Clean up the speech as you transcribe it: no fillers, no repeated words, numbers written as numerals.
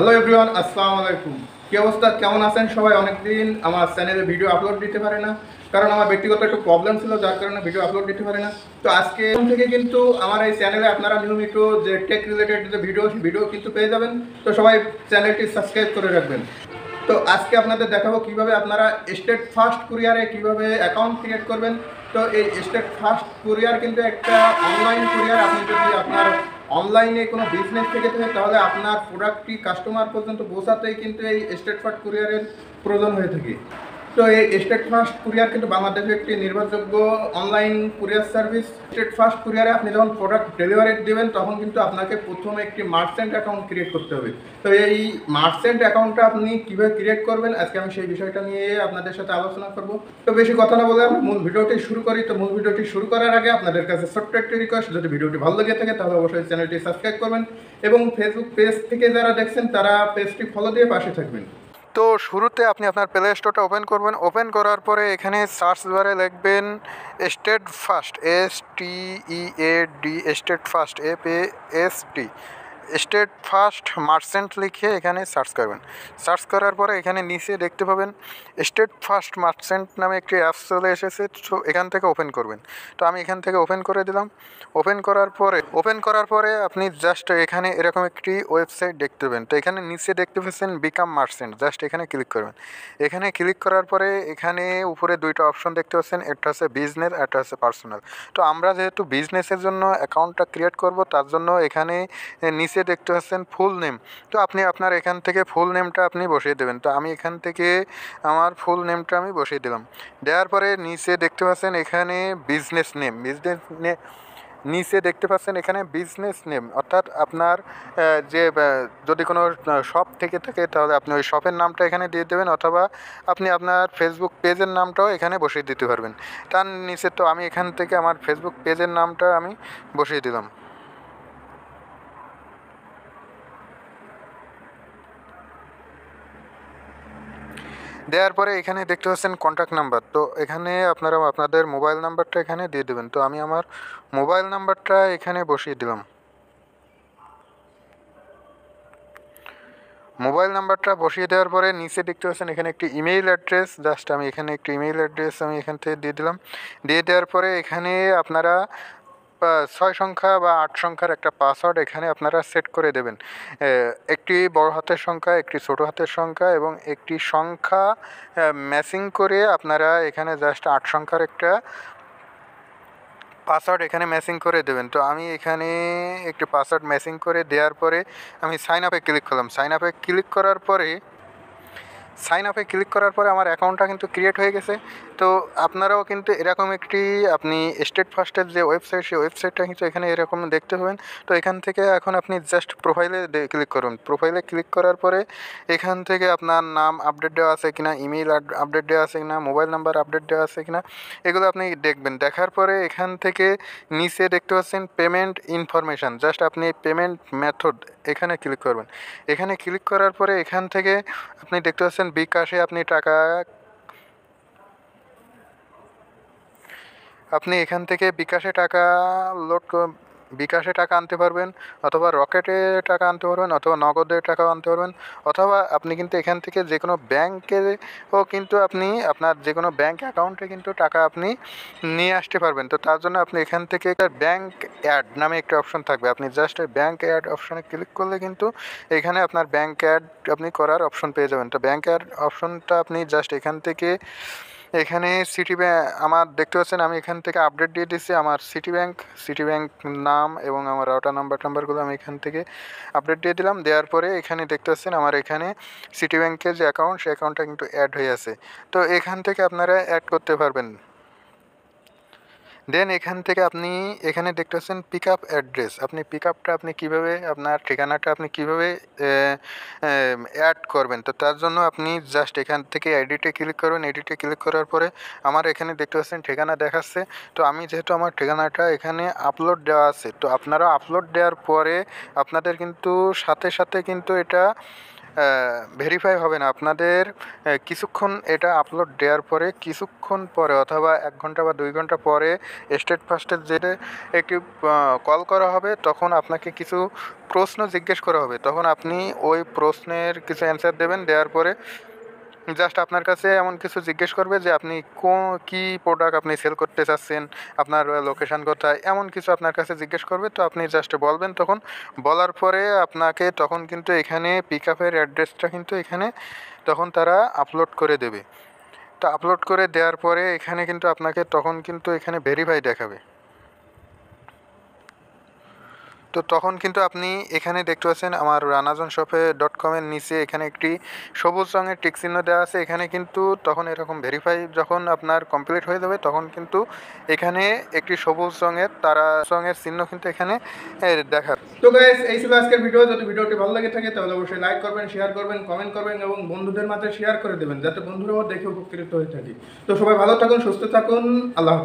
Hello everyone, আসসালামু আলাইকুম। কী অবস্থা, কেমন আছেন সবাই? অনেকদিন আমার চ্যানেলে ভিডিও আপলোড দিতে পারে না, কারণ আমার ব্যক্তিগত একটু প্রবলেম ছিল, যার কারণে ভিডিও আপলোড দিতে পারে না। তো আজকে থেকে কিন্তু আমার এই চ্যানেলে আপনারা নিয়মিত যে টেক রিলেটেড যে ভিডিও কিন্তু পেয়ে যাবেন। তো সবাই চ্যানেলটি সাবস্ক্রাইব করে রাখবেন। তো আজকে আপনাদের দেখাবো কিভাবে আপনারা স্টেট ফার্স্ট কুরিয়ারে কিভাবে অ্যাকাউন্ট ক্রিয়েট করবেন। তো এই স্টেট ফার্স্ট কুরিয়ার কিন্তু একটা অনলাইন কুরিয়ার। আপনি যদি আপনার অনলাইনে কোনো বিজনেস থেকে থাকে, তাহলে আপনার প্রোডাক্টটি কাস্টমার পর্যন্ত পৌঁছাতেই কিন্তু এই স্টেট ফার্স্ট কুরিয়ারের প্রয়োজন হয়ে থাকে। তো এই স্টেট ফার্স্ট কুরিয়ার কিন্তু বাংলাদেশের একটি নির্ভরযোগ্য online courier service. State first কুরিয়ারে আপনি যখন প্রোডাক্ট ডেলিভারি দেবেন, তখন কিন্তু আপনাকে প্রথমে একটি মার্চেন্ট অ্যাকাউন্ট ক্রিয়েট করতে হবে। তো এই মার্চেন্ট অ্যাকাউন্টটা আপনি কীভাবে ক্রিয়েট করবেন, আজকে আমি সেই বিষয়টা নিয়ে আপনাদের সাথে আলোচনা করব। তো বেশি কথা না বলে আমরা মূল ভিডিওটি শুরু করি। তো মূল ভিডিওটি শুরু করার আগে আপনাদের কাছে ছোট্ট একটি রিকোয়েস্ট, যদি ভিডিওটি ভালো লেগে থাকে তাহলে অবশ্যই চ্যানেলটি সাবস্ক্রাইব করবেন, এবং ফেসবুক পেজ থেকে যারা দেখছেন তারা পেজটি ফলো দিয়ে পাশে থাকবেন। তো শুরুতে আপনি আপনার প্লে স্টোরটা ওপেন করবেন। ওপেন করার পরে এখানে সার্চ বারে লিখবেন state first, STEAD, state first, FAST, state first merchant লিখে এখানে সার্চ করবেন। সার্চ করার পরে এখানে নিচে দেখতে পাবেন স্টেট ফার্স্ট মার্চেন্ট নামে একটি অ্যাপস চলে এসেছে। তো এখান থেকে ওপেন করবেন। তো আমি এখান থেকে ওপেন করে দিলাম। ওপেন করার পরে আপনি জাস্ট এখানে এরকম একটি ওয়েবসাইট দেখতে পাবেন। তো এখানে নিচে দেখতে পাচ্ছেন বিকাম মার্চেন্ট, জাস্ট এখানে ক্লিক করবেন। এখানে ক্লিক করার পরে এখানে উপরে দুইটা অপশন দেখতে পাচ্ছেন, একটা হচ্ছে বিজনেস, একটা হচ্ছে পার্সোনাল। তো আমরা যেহেতু বিজনেসের জন্য অ্যাকাউন্টটা ক্রিয়েট করব, তার জন্য এখানে নিচে দেখতে পাচ্ছেন ফুল নেম। তো আপনি আপনার এখান থেকে ফুল নেমটা আপনি বসিয়ে দেবেন। তো আমি এখান থেকে আমার ফুল নেমটা আমি বসিয়ে দিলাম। দেওয়ার পরে নিচে দেখতে পাচ্ছেন এখানে বিজনেস নেম, নিচে দেখতে পাচ্ছেন এখানে বিজনেস নেম, অর্থাৎ আপনার যে যদি কোনো শপ থেকে থাকে তাহলে আপনি ওই শপের নামটা এখানে দিয়ে দেবেন, অথবা আপনি আপনার ফেসবুক পেজের নামটাও এখানে বসিয়ে দিতে পারবেন। তার নিচে তো আমি এখান থেকে আমার ফেসবুক পেজের নামটা আমি বসিয়ে দিলাম। দেওয়ার পরে এখানে দেখতে পাচ্ছেন কন্ট্যাক্ট নাম্বার। তো এখানে আপনারা আপনাদের মোবাইল নাম্বারটা এখানে দিয়ে দেবেন। তো আমি আমার মোবাইল নাম্বারটা এখানে বসিয়ে দিলাম। মোবাইল নাম্বারটা বসিয়ে দেওয়ার পরে নিচে দেখতে পাচ্ছেন এখানে একটি ইমেইল অ্যাড্রেস, জাস্ট আমি এখানে একটি ইমেইল অ্যাড্রেস আমি এখান থেকে দিয়ে দিলাম। দিয়ে দেওয়ার পরে এখানে আপনারা 6 সংখ্যা বা 8 সংখ্যার একটা পাসওয়ার্ড এখানে আপনারা সেট করে দেবেন। একটি বড় হাতের সংখ্যা, একটি ছোট হাতের সংখ্যা এবং একটি সংখ্যা ম্যাচিং করে আপনারা এখানে জাস্ট 8 সংখ্যার একটা পাসওয়ার্ড এখানে ম্যাচিং করে দেবেন। তো আমি এখানে একটি পাসওয়ার্ড ম্যাচিং করে দেওয়ার পরে আমি সাইন আপে ক্লিক করলাম। সাইন আপে ক্লিক করার পরে আমার অ্যাকাউন্টটা কিন্তু ক্রিয়েট হয়ে গেছে। তো আপনারাও কিন্তু এরকম একটি আপনি স্টেট ফার্স্টের যে ওয়েবসাইট, সেই ওয়েবসাইটটা কিন্তু এখানে এরকম দেখতে পাবেন। তো এখান থেকে এখন আপনি জাস্ট প্রোফাইলে ক্লিক করুন। প্রোফাইলে ক্লিক করার পরে এখান থেকে আপনার নাম আপডেট দেওয়া আছে কিনা, ইমেইল আপডেট দেওয়া আছে কিনা, মোবাইল নাম্বার আপডেট দেওয়া আছে কিনা, এগুলো আপনি দেখবেন। দেখার পরে এখান থেকে নিচে দেখতে পাচ্ছেন পেমেন্ট ইনফরমেশান, জাস্ট আপনি পেমেন্ট মেথড এখানে ক্লিক করবেন। এখানে ক্লিক করার পরে এখান থেকে আপনি দেখতে পাচ্ছেন বিকাশে আপনি এখান থেকে বিকাশে টাকা বিকাশে টাকা আনতে পারবেন, অথবা রকেটে টাকা আনতে পারবেন, অথবা নগদে টাকাও আনতে পারবেন, অথবা আপনি কিন্তু এখান থেকে যে কোনো ব্যাংকেও কিন্তু আপনি আপনার যে কোনো ব্যাংক অ্যাকাউন্টে কিন্তু টাকা আপনি নিয়ে আসতে পারবেন। তো তার জন্য আপনি এখান থেকে ব্যাংক অ্যাড নামে একটা অপশন থাকবে, আপনি জাস্ট ব্যাংক অ্যাড অপশনে ক্লিক করলে কিন্তু এখানে আপনার ব্যাংক অ্যাড আপনি করার অপশন পেয়ে যাবেন। তো ব্যাংক অ্যাড অপশনটা আপনি জাস্ট এখান থেকে এখানে আমার দেখতে পাচ্ছেন আমি এখান থেকে আপডেট দিয়ে দিচ্ছি আমার সিটি ব্যাংক নাম এবং আমার রাউটার নাম্বারগুলো আমি এখান থেকে আপডেট দিয়ে দিলাম। দেওয়ার পরে এখানে দেখতে পাচ্ছেন আমার এখানে সিটি ব্যাংকের যে অ্যাকাউন্ট, সেই অ্যাকাউন্টটা কিন্তু অ্যাড হয়ে আছে। তো এখান থেকে আপনারা অ্যাড করতে পারবেন। দেন এখান থেকে আপনি এখানে দেখতে পাচ্ছেন পিক আপ অ্যাড্রেস, আপনি পিক আপটা আপনি কীভাবে আপনার ঠিকানাটা আপনি কীভাবে অ্যাড করবেন। তো তার জন্য আপনি জাস্ট এখান থেকে এডিটে ক্লিক করবেন। এডিটে ক্লিক করার পরে আমার এখানে দেখতে পাচ্ছেন ঠিকানা দেখাচ্ছে। তো আমি যেহেতু আমার ঠিকানাটা এখানে আপলোড দেওয়া আছে, তো আপনারা আপলোড দেওয়ার পরে আপনাদের কিন্তু সাথে সাথে কিন্তু এটা ভেরিফাই হবে না। আপনাদের কিছুক্ষণ এটা আপলোড দেওয়ার পরে কিছুক্ষণ পরে অথবা 1 ঘন্টা বা 2 ঘন্টা পরে স্টেট ফার্স্টের যেটা একটি কল করা হবে, তখন আপনাকে কিছু প্রশ্ন জিজ্ঞেস করা হবে। তখন আপনি ওই প্রশ্নের কিছু অ্যান্সার দেবেন। দেওয়ার পরে জাস্ট আপনার কাছে এমন কিছু জিজ্ঞেস করবে যে আপনি কী প্রোডাক্ট আপনি সেল করতে চাচ্ছেন, আপনার লোকেশান কোথায়, এমন কিছু আপনার কাছে জিজ্ঞেস করবে। তো আপনি জাস্ট বলবেন। তখন বলার পরে আপনাকে তখন কিন্তু এখানে পিক আপের অ্যাড্রেসটা কিন্তু এখানে তখন তারা আপলোড করে দেবে। তো আপলোড করে দেওয়ার পরে এখানে কিন্তু আপনাকে তখন কিন্তু এখানে ভেরিফাই দেখাবে। তো তখন কিন্তু আপনি এখানে দেখতে পাচ্ছেন আমার ranazonshop.com-এর নিচে এখানে একটি সবুজ রঙের টিক চিহ্ন দেওয়া আছে। এখানে কিন্তু তখন এরকম ভেরিফাই যখন আপনার কমপ্লিট হয়ে যাবে, তখন কিন্তু এখানে একটি সবুজ রঙের রঙের চিহ্ন কিন্তু এখানে দেখা। তো গাইস, এই ছিল আজকের ভিডিও। যদি ভিডিওটি ভালো লাগে থাকে তাহলে অবশ্যই লাইক করবেন, শেয়ার করবেন, কমেন্ট করবেন এবং বন্ধুদের মাঝে শেয়ার করে দেবেন, যাতে বন্ধুরাও দেখে উপকৃত হয়ে থাকে। তো সবাই ভালো থাকুন, সুস্থ থাকুন। আল্লাহ হাফেজ।